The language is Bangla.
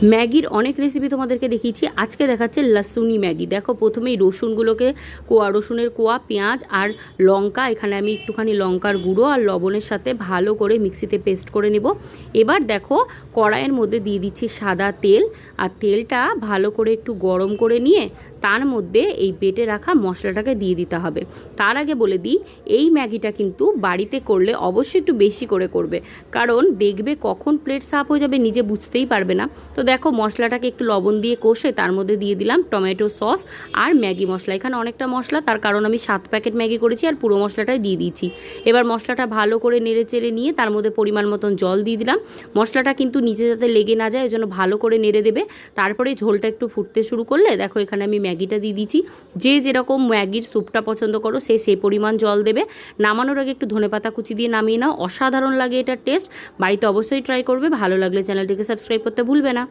ম্যাগির অনেক রেসিপি তোমাদেরকে দেখিয়েছি, আজকে দেখাচ্ছে লাসুনি ম্যাগি। দেখো প্রথমেই রসুনগুলোকে রসুনের কোয়া, পেঁয়াজ আর লঙ্কা, এখানে আমি একটুখানি লঙ্কার গুঁড়ো আর লবণের সাথে ভালো করে মিক্সিতে পেস্ট করে নেব। এবার দেখো কড়াইয়ের মধ্যে দিয়ে দিচ্ছি সাদা তেল, আর তেলটা ভালো করে একটু গরম করে নিয়ে তার মধ্যে এই বেটে রাখা মশলাটাকে দিয়ে দিতে হবে। তার আগে বলে দিই, এই ম্যাগিটা কিন্তু বাড়িতে করলে অবশ্যই একটু বেশি করে করবে, কারণ দেখবে কখন প্লেট সাফ হয়ে যাবে নিজে বুঝতেই পারবে না। তো দেখো মশলাটাকে একটু লবণ দিয়ে কষে তার মধ্যে দিয়ে দিলাম টমেটো সস আর ম্যাগি মশলা। এখানে অনেকটা মশলা, তার কারণ আমি 7 প্যাকেট ম্যাগি করেছি আর পুরো মশলাটাই দিয়ে দিয়েছি। এবার মশলাটা ভালো করে নেড়ে চেড়ে নিয়ে তার মধ্যে পরিমাণ মতন জল দিয়ে দিলাম। মশলাটা কিন্তু নিচে যাতে লেগে না যায়, ওই জন্য ভালো করে নেড়ে দেবে। তারপরে ঝোলটা একটু ফুটতে শুরু করলে দেখো এখানে আমি ম্যাগিটা দিয়ে দিচ্ছি। যে যেরকম ম্যাগির স্যুপটা পছন্দ করো সেই পরিমাণ জল দেবে। নামানোর আগে একটু ধনেপাতা কুচি দিয়ে নামিয়ে নাও, অসাধারণ লাগে এটার টেস্ট। বাড়িতে অবশ্যই ট্রাই করবে, ভালো লাগলে চ্যানেলটিকে সাবস্ক্রাইব করতে ভুলবে না।